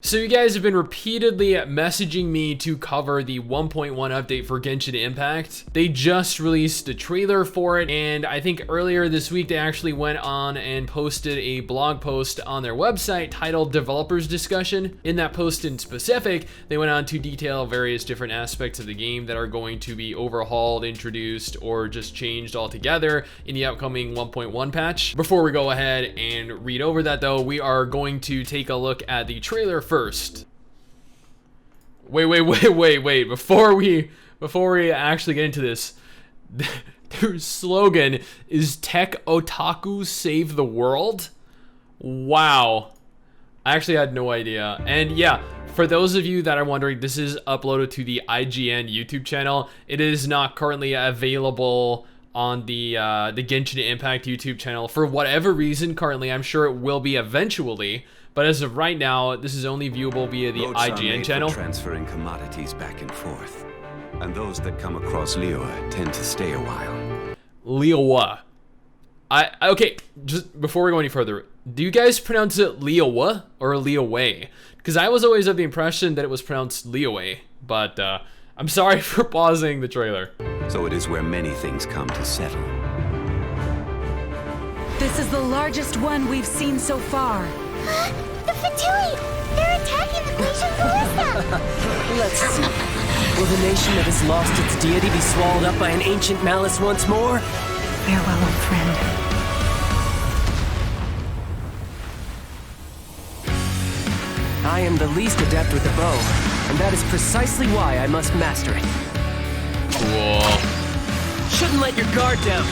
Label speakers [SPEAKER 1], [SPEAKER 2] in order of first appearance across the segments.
[SPEAKER 1] So you guys have been repeatedly messaging me to cover the 1.1 update for Genshin Impact. They just released a trailer for it, and I think earlier this week they actually went on and posted a blog post on their website titled Developers Discussion. In that post in specific, they went on to detail various different aspects of the game that are going to be overhauled, introduced, or just changed altogether in the upcoming 1.1 patch. Before we go ahead and read over that though, we are going to take a look at the trailer first. Wait. Before we actually get into this, their slogan is Tech Otaku Save the World. Wow. I actually had no idea. And yeah, for those of you that are wondering, this is uploaded to the IGN YouTube channel. It is not currently available on the Genshin Impact YouTube channel for whatever reason currently. I'm sure it will be eventually, but as of right now, this is only viewable via the IGN channel.
[SPEAKER 2] Transferring commodities back and forth, and those that come across Liyue tend to stay a while.
[SPEAKER 1] Liyue. Okay, just before we go any further, do you guys pronounce it Liyue or Liyue? Because I was always of the impression that it was pronounced Liyue, but I'm sorry for pausing the trailer.
[SPEAKER 2] So it is where many things come to settle.
[SPEAKER 3] This is the largest one we've seen so far.
[SPEAKER 4] The Fatui! They're attacking the glacial ballista!
[SPEAKER 5] Let's see. Will the nation that has lost its deity be swallowed up by an ancient malice once more?
[SPEAKER 3] Farewell, old friend.
[SPEAKER 5] I am the least adept with the bow, and that is precisely why I must master it.
[SPEAKER 1] Cool.
[SPEAKER 5] Shouldn't let your guard down.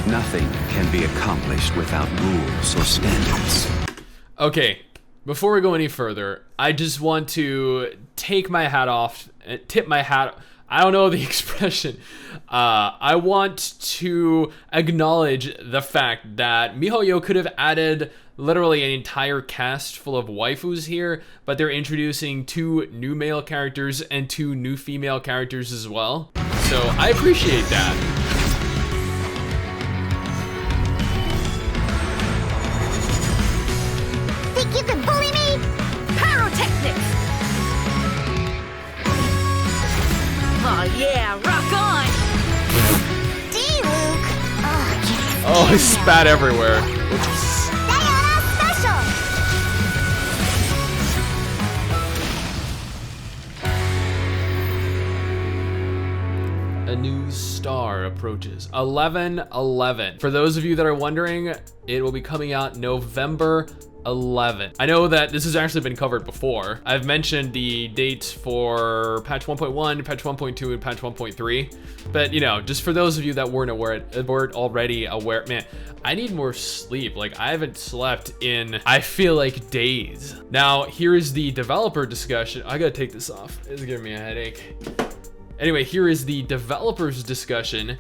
[SPEAKER 2] Nothing can be accomplished without rules or standards.
[SPEAKER 1] Okay, before we go any further, I just want to take my hat off, tip my hat. I don't know the expression. I want to acknowledge the fact that MiHoYo could have added literally an entire cast full of waifus here, but they're introducing 2 new male characters and 2 new female characters as well. So I appreciate that.
[SPEAKER 4] Think you can bully me?
[SPEAKER 3] Pyrotechnics! Oh yeah, rock on!
[SPEAKER 4] D, Luke!
[SPEAKER 1] Oh, he spat everywhere.
[SPEAKER 4] Sayonara special!
[SPEAKER 1] A new star approaches. 11/11. For those of you that are wondering, it will be coming out November 11. I know that this has actually been covered before. I've mentioned the dates for patch 1.1, patch 1.2, and patch 1.3. But you know, just for those of you that weren't already aware, man, I need more sleep. Like, I haven't slept in, I feel like, days. Now, here is the developer discussion. I gotta take this off. It's giving me a headache. Anyway, here is the developers discussion.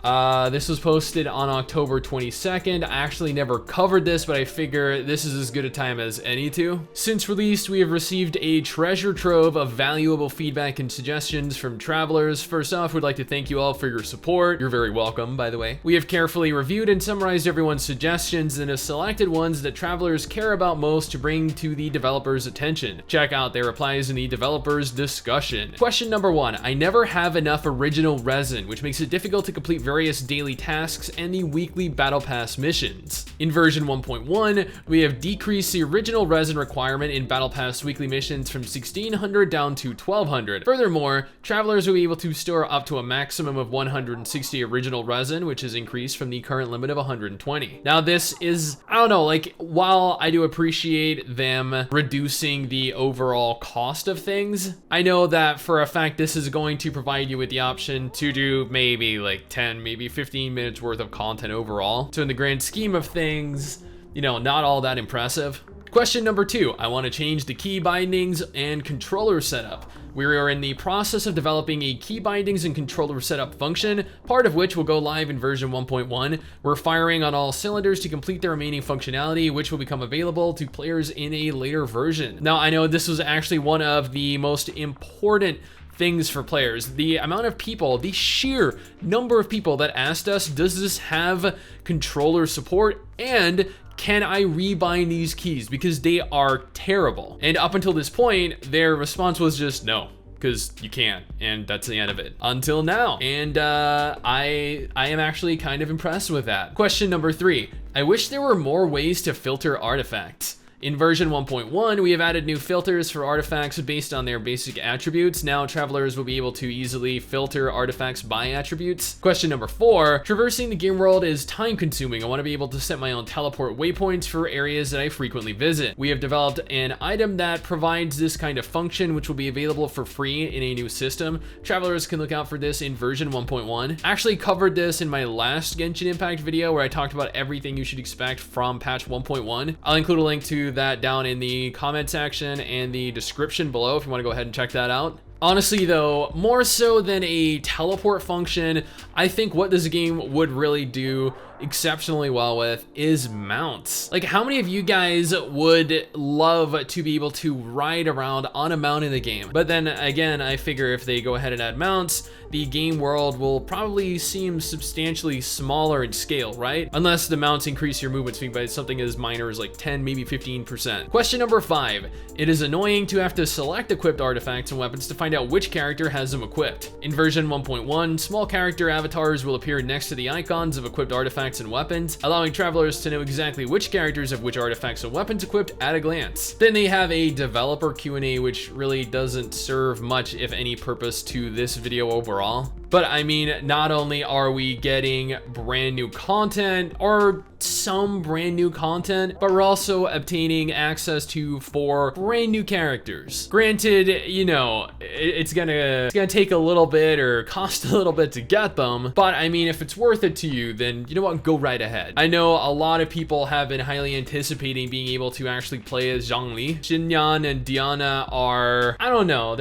[SPEAKER 1] This was posted on October 22nd. I actually never covered this, but I figure this is as good a time as any to. Since release, we have received a treasure trove of valuable feedback and suggestions from travelers. First off, we'd like to thank you all for your support. You're very welcome, by the way. We have carefully reviewed and summarized everyone's suggestions and have selected ones that travelers care about most to bring to the developers' attention. Check out their replies in the developers discussion. Question number 1. I never have enough original resin, which makes it difficult to complete various daily tasks and the weekly battle pass missions. In version 1.1, we have decreased the original resin requirement in battle pass weekly missions from 1600 down to 1200. Furthermore, travelers will be able to store up to a maximum of 160 original resin, which is increased from the current limit of 120. Now this is, I don't know, like, while I do appreciate them reducing the overall cost of things, I know that for a fact this is going to provide you with the option to do maybe like 10, maybe 15 minutes worth of content overall. So in the grand scheme of things, you know, not all that impressive. Question number 2, I want to change the key bindings and controller setup. We are in the process of developing a key bindings and controller setup function, part of which will go live in version 1.1. We're firing on all cylinders to complete the remaining functionality, which will become available to players in a later version. Now, I know this was actually one of the most important things for players. The amount of people, the sheer number of people that asked us, does this have controller support and can I rebind these keys because they are terrible? And up until this point, their response was just no, because you can't, and that's the end of it until now. And I am actually kind of impressed with that. Question number 3. I wish there were more ways to filter artifacts. In version 1.1, we have added new filters for artifacts based on their basic attributes. Now travelers will be able to easily filter artifacts by attributes. Question number 4, traversing the game world is time consuming. I want to be able to set my own teleport waypoints for areas that I frequently visit. We have developed an item that provides this kind of function, which will be available for free in a new system. Travelers can look out for this in version 1.1. I actually covered this in my last Genshin Impact video where I talked about everything you should expect from patch 1.1. I'll include a link to that down in the comment section and the description below if you want to go ahead and check that out. Honestly though, more so than a teleport function, I think what this game would really do exceptionally well with is mounts. Like, how many of you guys would love to be able to ride around on a mount in the game? But then again, I figure if they go ahead and add mounts, the game world will probably seem substantially smaller in scale, right? Unless the mounts increase your movement speed by something as minor as like 10, maybe 15%. Question number 5. It is annoying to have to select equipped artifacts and weapons to find out which character has them equipped. In version 1.1, small character avatars will appear next to the icons of equipped artifacts and weapons, allowing travelers to know exactly which characters have which artifacts and weapons equipped at a glance. Then they have a developer Q&A, which really doesn't serve much, if any, purpose to this video overall. But I mean, not only are we getting brand new content, or some brand new content, but we're also obtaining access to 4 brand new characters. Granted, you know, it's gonna take a little bit or cost a little bit to get them, but I mean, if it's worth it to you, then you know what, go right ahead. I know a lot of people have been highly anticipating being able to actually play as Zhongli. Xinyan and Diana are, I don't know,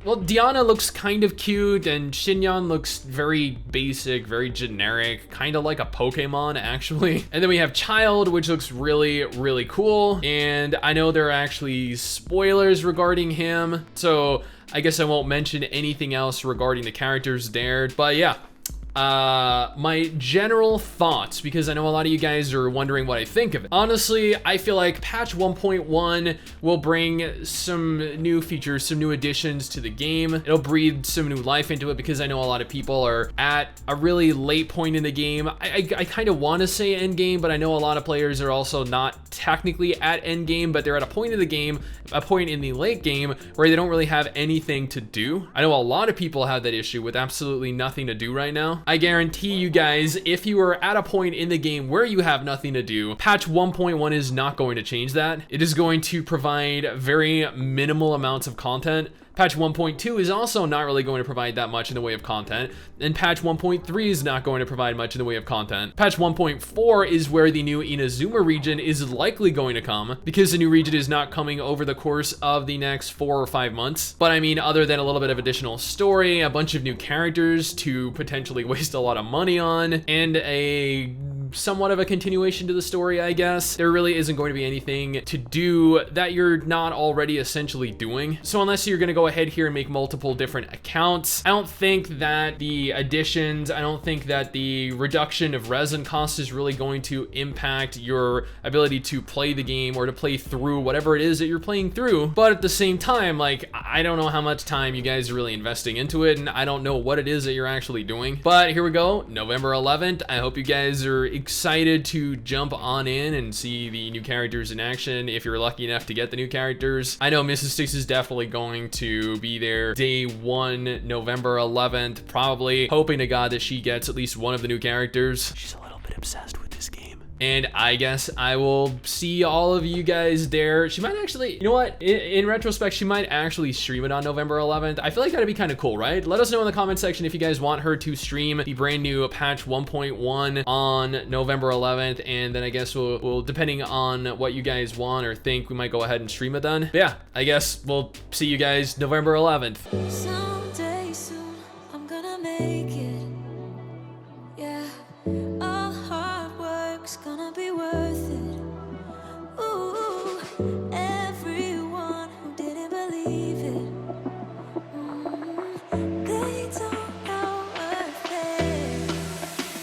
[SPEAKER 1] well, Diana looks kind of cute, and Xinyan looks very basic, very generic, kind of like a Pokemon, actually. And then we have Child, which looks really, really cool. And I know there are actually spoilers regarding him, so I guess I won't mention anything else regarding the characters there. But yeah. My general thoughts, because I know a lot of you guys are wondering what I think of it. Honestly, I feel like patch 1.1 will bring some new features, some new additions to the game. It'll breathe some new life into it, because I know a lot of people are at a really late point in the game. I kind of want to say end game, but I know a lot of players are also not technically at end game, but they're at a point in the game, a point in the late game where they don't really have anything to do. I know a lot of people have that issue with absolutely nothing to do right now. I guarantee you guys, if you are at a point in the game where you have nothing to do, patch 1.1 is not going to change that. It is going to provide very minimal amounts of content. Patch 1.2 is also not really going to provide that much in the way of content, and patch 1.3 is not going to provide much in the way of content. Patch 1.4 is where the new Inazuma region is likely going to come, because the new region is not coming over the course of the next 4 or 5 months. But I mean, other than a little bit of additional story, a bunch of new characters to potentially waste a lot of money on, and a somewhat of a continuation to the story, I guess, there really isn't going to be anything to do that you're not already essentially doing. So unless you're going to go ahead here and make multiple different accounts, I don't think that the additions, I don't think that the reduction of resin cost is really going to impact your ability to play the game or to play through whatever it is that you're playing through. But at the same time, like, I don't know how much time you guys are really investing into it, and I don't know what it is that you're actually doing. But here we go, November 11th. I hope you guys are excited to jump on in and see the new characters in action if you're lucky enough to get the new characters. I know Mrs. Six is definitely going to be there day 1, November 11th, probably hoping to God that she gets at least one of the new characters. She's a little bit obsessed with this game. And I guess I will see all of you guys there. She might actually, you know what? In retrospect, she might actually stream it on November 11th. I feel like that'd be kind of cool, right? Let us know in the comment section if you guys want her to stream the brand new patch 1.1 on November 11th. And then I guess we'll, depending on what you guys want or think, we might go ahead and stream it then. But yeah, I guess we'll see you guys November 11th.
[SPEAKER 6] Someday soon, I'm gonna make it. Yeah, all hard work's gonna be